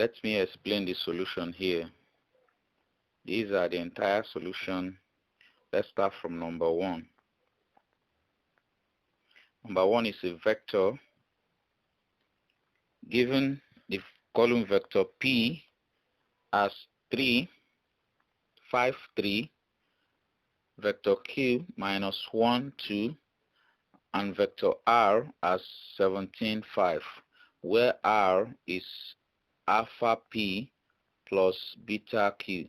Let me explain the solution here. These are the entire solution. Let's start from number 1. Number 1 is a vector. Given the column vector P as 3, 5, 3, vector Q minus 1, 2, and vector R as 17, 5, where R is alpha P plus beta Q.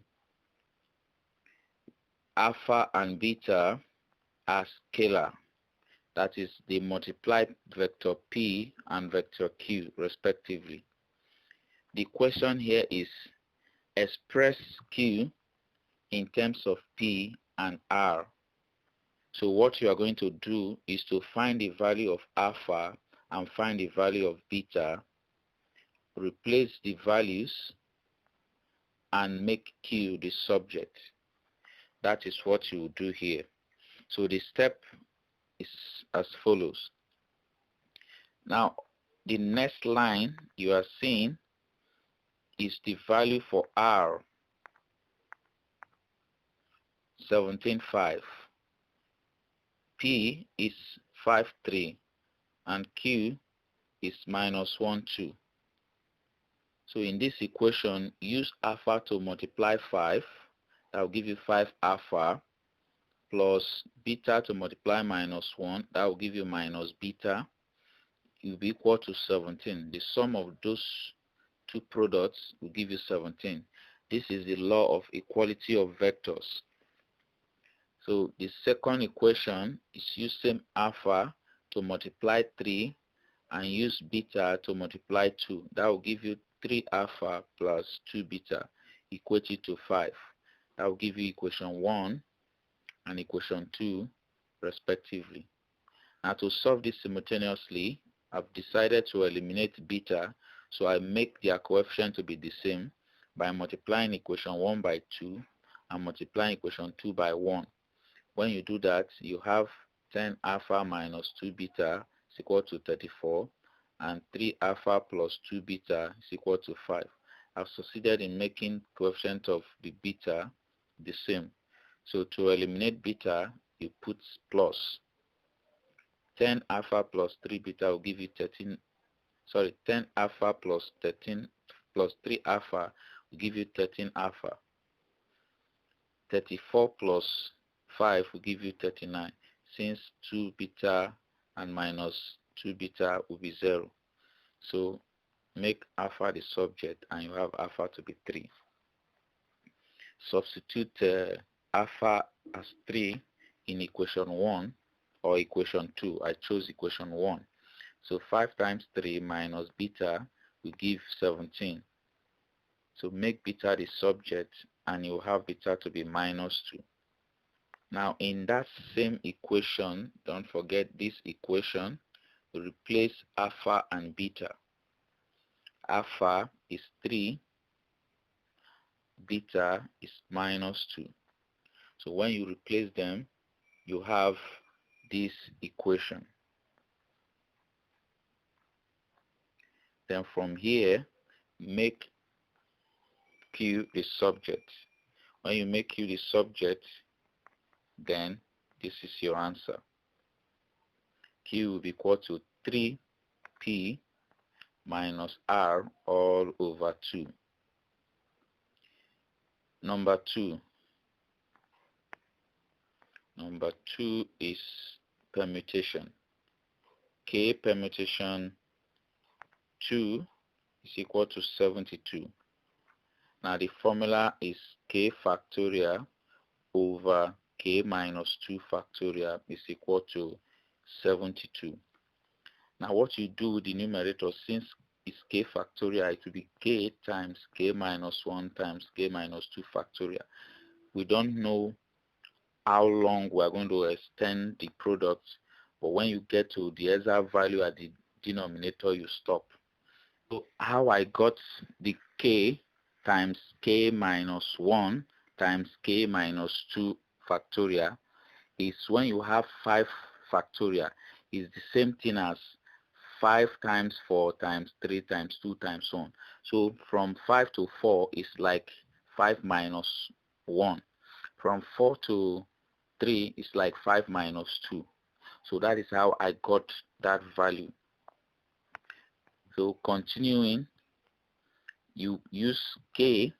Alpha and beta are scalar. That is, they multiply vector P and vector Q respectively. The question here is express Q in terms of P and R. So what you are going to do is to find the value of alpha and find the value of beta, replace the values, and make Q the subject. That is what you will do here. So the step is as follows. Now, the next line you are seeing is the value for R, 17.5. P is 5.3 and Q is minus 1.2. So in this equation, use alpha to multiply 5. That will give you 5 alpha, plus beta to multiply minus 1. That will give you minus beta. It will be equal to 17. The sum of those two products will give you 17. This is the law of equality of vectors. So the second equation is use same alpha to multiply 3 and use beta to multiply 2. That will give you 3 alpha plus 2 beta equated to 5. That will give you equation 1 and equation 2 respectively. Now to solve this simultaneously, I've decided to eliminate beta, so I make their coefficient to be the same by multiplying equation 1 by 2 and multiplying equation 2 by 1. When you do that, you have 10 alpha minus 2 beta is equal to 34, and 3 alpha plus 2 beta is equal to 5. I've succeeded in making coefficient of the beta the same. So to eliminate beta, you put plus. 10 alpha plus 3 beta will give you 10 alpha plus 13 plus 3 alpha will give you 13 alpha. 34 plus 5 will give you 39, since 2 beta and minus 2 beta will be 0. So make alpha the subject and you have alpha to be 3. Substitute alpha as 3 in equation 1 or equation 2. I chose equation 1. So 5 times 3 minus beta will give 17. So make beta the subject and you have beta to be minus 2. Now in that same equation, don't forget this equation, replace alpha and beta. Alpha is 3, beta is minus 2. So when you replace them, you have this equation. Then from here, make Q the subject. When you make Q the subject, then this is your answer. Q will be equal to 3P minus R all over 2. Number 2. Number 2 is permutation. K permutation 2 is equal to 72. Now the formula is K factorial over K minus 2 factorial is equal to 72. Now what you do with the numerator, since it's K factorial, it will be K times K minus 1 times K minus 2 factorial. We don't know how long we are going to extend the product, but when you get to the exact value at the denominator, you stop. So how I got the K times K minus 1 times K minus 2 factorial is when you have 5 factorial, is the same thing as 5 times 4 times 3 times 2 times 1. So from 5 to 4 is like 5 minus 1. From 4 to 3 is like 5 minus 2. So that is how I got that value. So continuing, you use k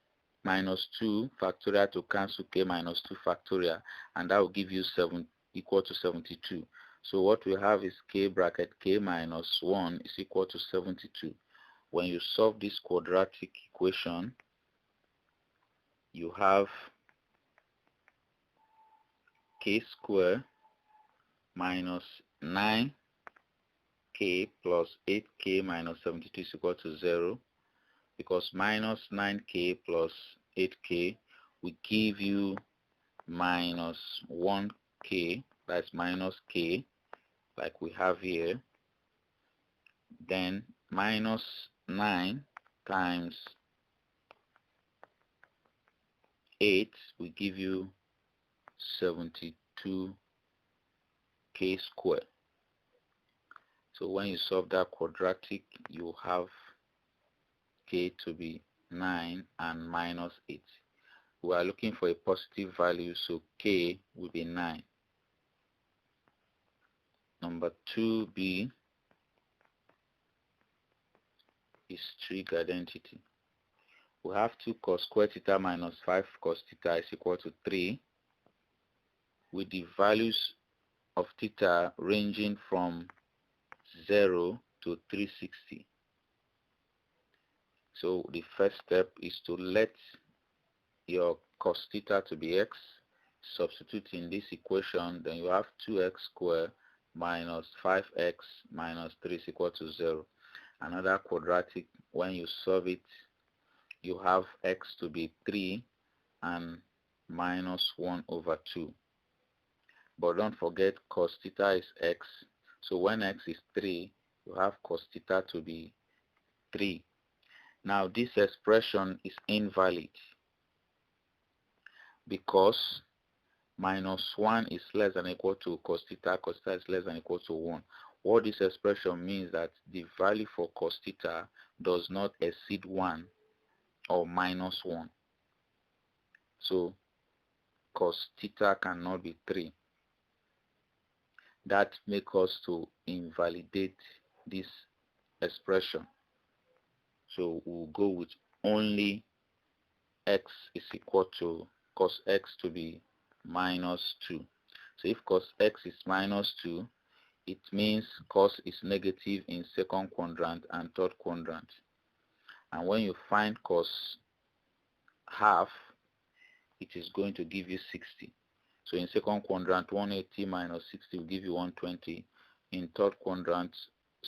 minus 2 factorial to cancel k minus 2 factorial, and that will give you 7 equal to 72. So what we have is k bracket k minus 1 is equal to 72. When you solve this quadratic equation, you have k squared minus 9k plus 8k minus 72 is equal to 0, because minus 9k plus 8k will give you minus 1k, that's minus k, like we have here. Then minus 9 times 8 will give you 72k squared. So when you solve that quadratic, you have k to be 9 and minus 8. We are looking for a positive value, so k will be 9. Number 2b is trig identity. We have 2 cos square theta minus 5 cos theta is equal to 3, with the values of theta ranging from 0 to 360. So the first step is to let your cos theta to be x, substitute in this equation, then you have 2x squared minus 5x minus 3 is equal to 0. Another quadratic, when you solve it, you have x to be 3 and minus 1 over 2. But don't forget cos theta is x, so when x is 3, you have cos theta to be 3. Now this expression is invalid because minus 1 is less than or equal to cos theta is less than or equal to 1. What this expression means that the value for cos theta does not exceed 1 or minus 1. So cos theta cannot be 3. That makes us to invalidate this expression. So we'll go with only x is equal to cos x to be minus 2. So if cos x is minus 2, it means cos is negative in second quadrant and third quadrant. And when you find cos half, it is going to give you 60. So in second quadrant, 180 minus 60 will give you 120. In third quadrant,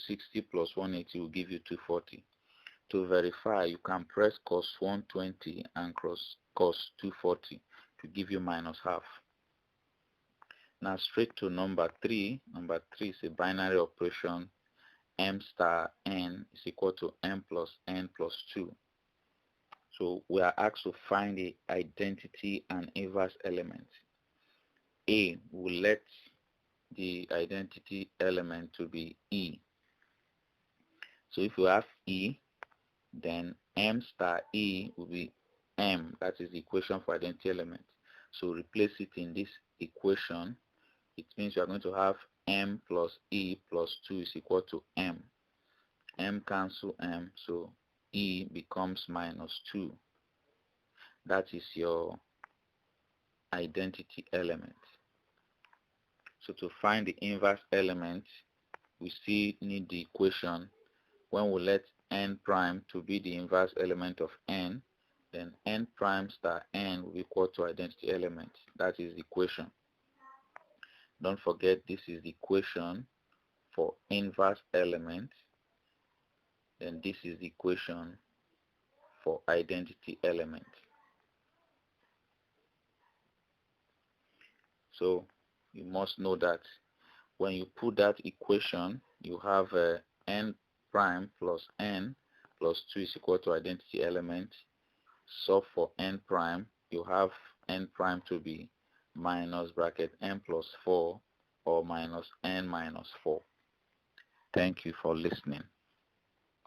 60 plus 180 will give you 240. To verify, you can press cos 120 and cos 240 to give you minus half. Now straight to number 3. Number 3 is a binary operation. M star n is equal to m plus n plus 2. So we are asked to find the identity and inverse element. A will let the identity element to be E. So if you have E, then m star E will be m. That is the equation for identity element. So replace it in this equation. It means you are going to have m plus E plus 2 is equal to m. M cancel m, so E becomes minus 2. That is your identity element. So to find the inverse element, we still need the equation. When we let n prime to be the inverse element of n, then n prime star n will be equal to identity element. That is the equation. Don't forget, this is the equation for inverse element. Then this is the equation for identity element. So you must know that when you put that equation, you have n prime plus n plus 2 is equal to identity element. Solve for n prime, you have n prime to be minus bracket n plus 4 or minus n minus 4. Thank you for listening.